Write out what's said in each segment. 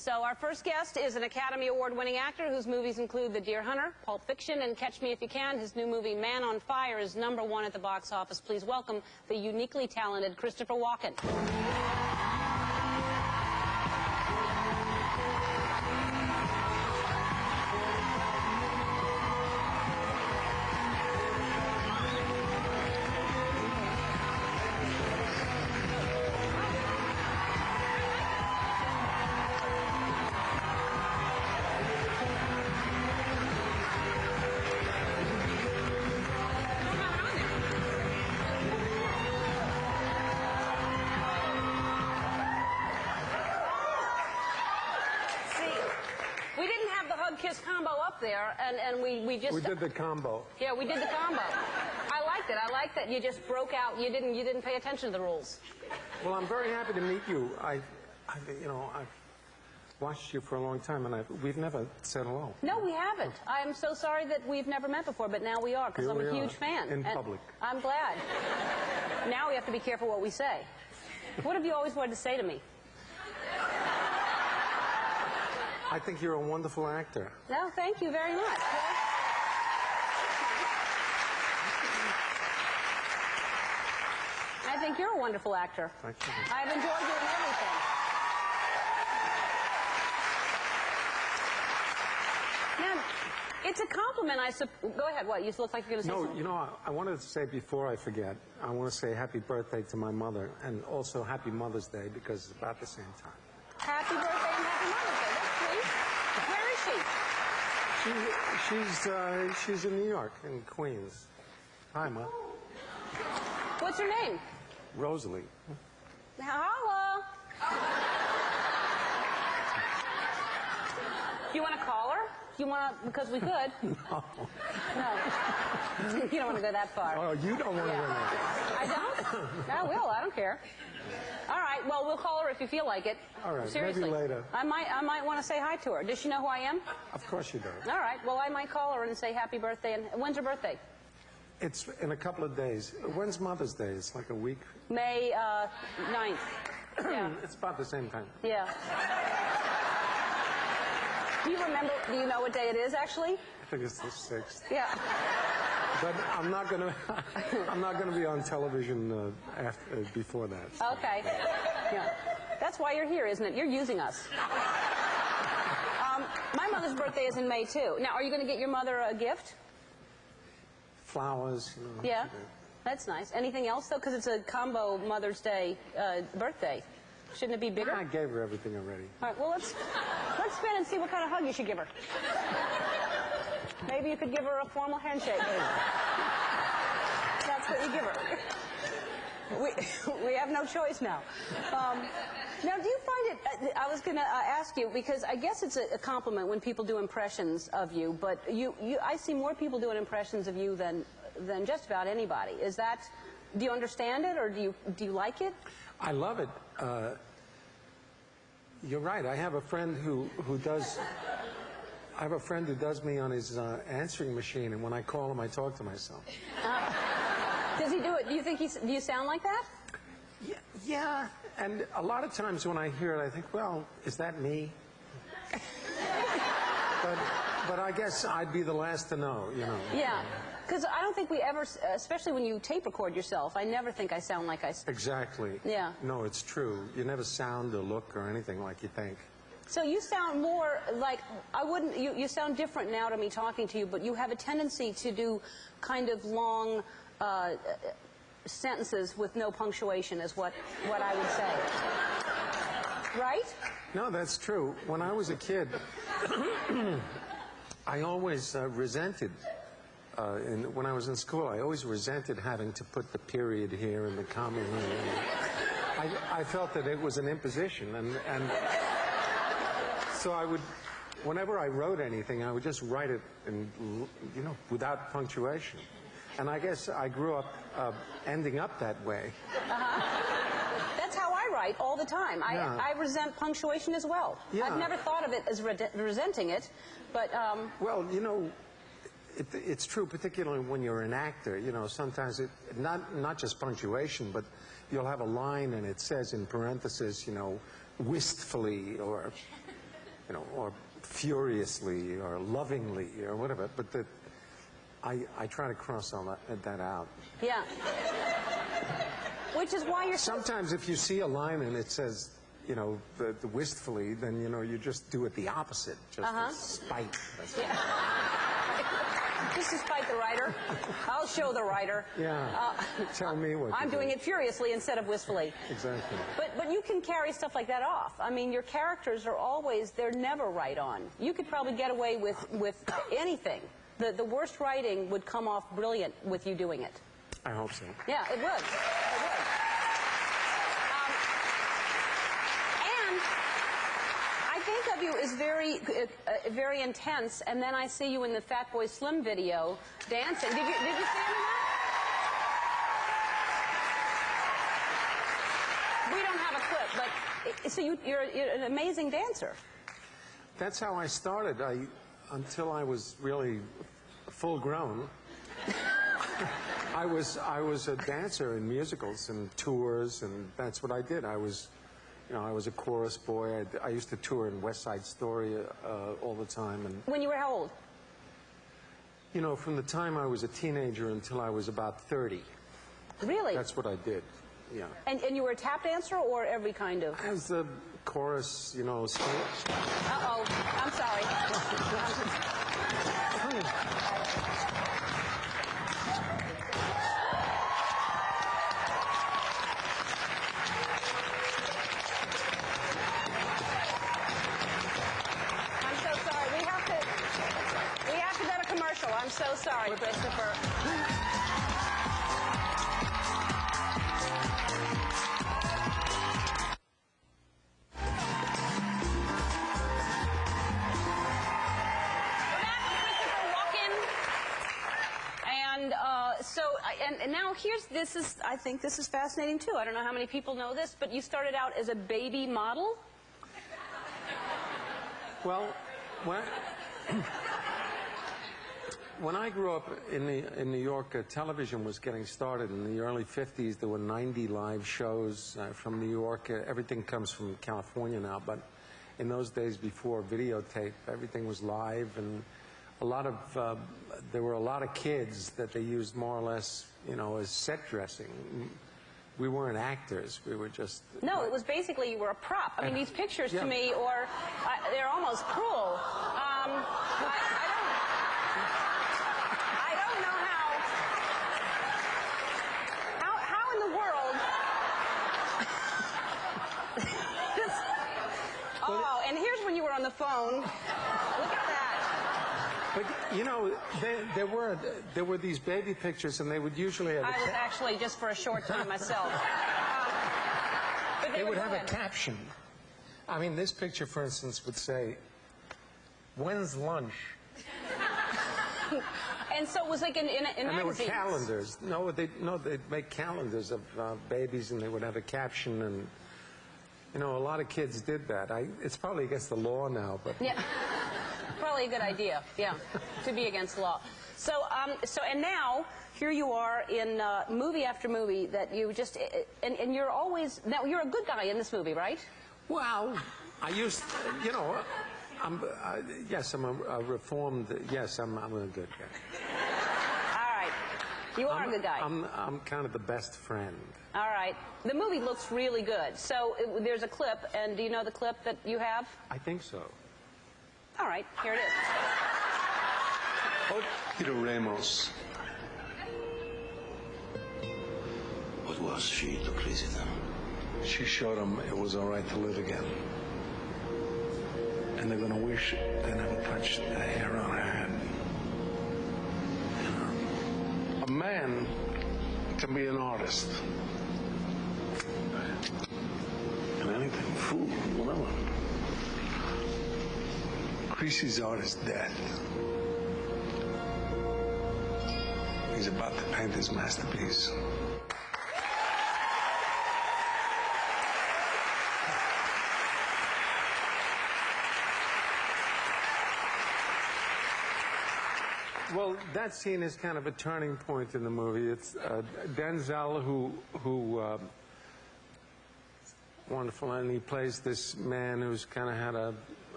So our first guest is an Academy Award-winning actor whose movies include The Deer Hunter, Pulp Fiction, and Catch Me If You Can. His new movie, Man on Fire, is #1 at the box office. Please welcome the uniquely talented Christopher Walken. Kiss combo up there, and we just... We did the combo. Yeah, we did the combo. I liked it. I liked that you just broke out. You didn't pay attention to the rules. Well, I'm very happy to meet you. I've watched you for a long time, and we've never said hello. No, we haven't. I'm so sorry that we've never met before, but now we are, because I'm a huge fan. In public. I'm glad. Now we have to be careful what we say. What have you always wanted to say to me? I think you're a wonderful actor. No, thank you very much. I think you're a wonderful actor. Thank you. I've enjoyed you in everything. Now, it's a compliment, I suppose. Go ahead, what? You look like you're going to say something. No, you know, I wanted to say before I forget, I want to say happy birthday to my mother, and also happy Mother's Day, because it's about the same time. Happy birthday and happy Mother's Day. Where is she? She's in New York, in Queens. Hi, Ma. What's her name? Rosalie. Hello. Do you want to call her? You want to, because we could. No. No. You don't want to go that far. Oh, you don't want to go that far. I don't? I will. I don't care. All right. Well, we'll call her if you feel like it. All right. Seriously. Maybe later. I might want to say hi to her. Does she know who I am? Of course she does. All right. Well, I might call her and say happy birthday. And when's her birthday? It's in a couple of days. When's Mother's Day? It's like a week. May 9th. Yeah. It's about the same time. Yeah. Do you remember? Do you know what day it is, actually? I think it's the 6th. Yeah. But I'm not gonna be on television before that. So. Okay. Yeah. That's why you're here, isn't it? You're using us. My mother's birthday is in May too. Now, are you going to get your mother a gift? Flowers. You know, yeah. That's nice. Anything else though? Because it's a combo Mother's Day birthday. Shouldn't it be bigger? I gave her everything already. All right. Well, let's spin and see what kind of hug you should give her. Maybe you could give her a formal handshake. That's what you give her. We have no choice now. Now, do you find it, I was going to ask you, because I guess it's a compliment when people do impressions of you, but I see more people doing impressions of you than just about anybody. Is that, do you understand it, or do you like it? I love it. You're right. I have a friend who does me on his answering machine, and when I call him, I talk to myself. Does he do it? Do you think do you sound like that? Yeah. And a lot of times when I hear it, I think, well, is that me? But I guess I'd be the last to know, you know. Yeah. Because I don't think we ever, especially when you tape record yourself, I never think I sound like I... Exactly. Yeah. No, it's true. You never sound or look or anything like you think. So you sound more like, you sound different now to me talking to you, but you have a tendency to do kind of long sentences with no punctuation is what I would say. Right? No, that's true. When I was a kid, I always resented, when I was in school, I always resented having to put the period here and the comma here. I felt that it was an imposition, and so I would, whenever I wrote anything, I would just write it, without punctuation. And I guess I grew up ending up that way. That's how I write all the time. I resent punctuation as well. Yeah. I've never thought of it as resenting it, but... Well, it's true, particularly when you're an actor. Sometimes not just punctuation, but you'll have a line and it says in parentheses, wistfully, or you know, or furiously or lovingly or whatever, but that I try to cross all that out. Yeah. Which is why you're Sometimes if you see a line and it says, you know, the wistfully, then, you know, you just do it the opposite, just to spite. Yeah. Just to spite the writer. I'll show the writer. Yeah. Tell me what I'm doing it furiously instead of wistfully. Exactly. But you can carry stuff like that off. I mean, your characters are always, they're never right on. You could probably get away with anything. The worst writing would come off brilliant with you doing it. I hope so. Yeah, it would. It would. And I think of you as very intense, and then I see you in the Fatboy Slim video dancing. Did you see him in that? We don't have a clip, but so you're an amazing dancer. That's how I started. Until I was really full grown. I was a dancer in musicals and tours, and that's what I did. I was a chorus boy. I used to tour in West Side Story all the time. And when you were how old? You know, from the time I was a teenager until I was about 30. Really? That's what I did. Yeah. And you were a tap dancer or every kind of? I was the chorus, you know. Uh-oh. I'm sorry. I'm so sorry, Christopher. And now I think this is fascinating too. I don't know how many people know this, but you started out as a baby model? Well, when I grew up in New York, television was getting started in the early 50s. There were 90 live shows from New York. Everything comes from California now, but in those days before videotape, everything was live, and there were a lot of kids that they used more or less, you know, as set dressing. We weren't actors. We were just... No, it was basically you were a prop. I mean, these pictures to me, they're almost cruel. I don't know how in the world... Oh, and here's when you were on the phone. Look at that. But, you know, there were these baby pictures, and they would usually have I was actually just for a short time myself. But they would have a caption. I mean, this picture, for instance, would say, "When's lunch?" And so it was like in magazines. And there were calendars. No, they'd make calendars of babies, and they would have a caption, and, you know, a lot of kids did that. It's probably against the law now, but... Yeah. Probably a good idea, yeah, to be against the law. So and now, here you are in movie after movie that you just, and you're always, now you're a good guy in this movie, right? Well, you know, yes, I'm a reformed, yes, I'm a good guy. All right. You are a good guy. I'm kind of the best friend. All right. The movie looks really good. So there's a clip, and do you know the clip that you have? I think so. All right, here it is. Peter Ramos. What was she to Cecelia? She showed them it was all right to live again. And they're going to wish they never touched a hair on her head. You know? A man can be an artist. And anything, food, whatever. Cece's art is dead. He's about to paint his masterpiece. Well, that scene is kind of a turning point in the movie. It's Denzel, who wonderful, and he plays this man who's kind of had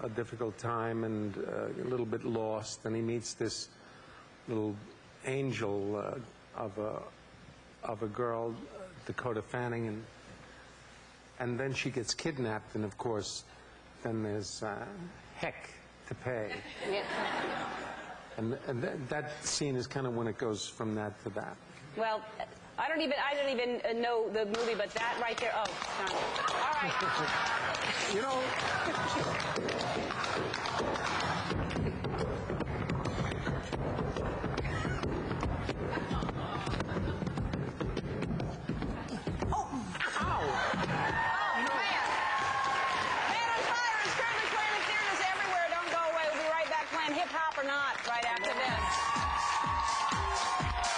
a difficult time and a little bit lost, and he meets this little angel of a girl, Dakota Fanning, and then she gets kidnapped, and of course, then there's heck to pay. Yeah. And that scene is kind of when it goes from that to that. Well, I don't even know the movie, but that right there. Oh, darn it. All right. You know,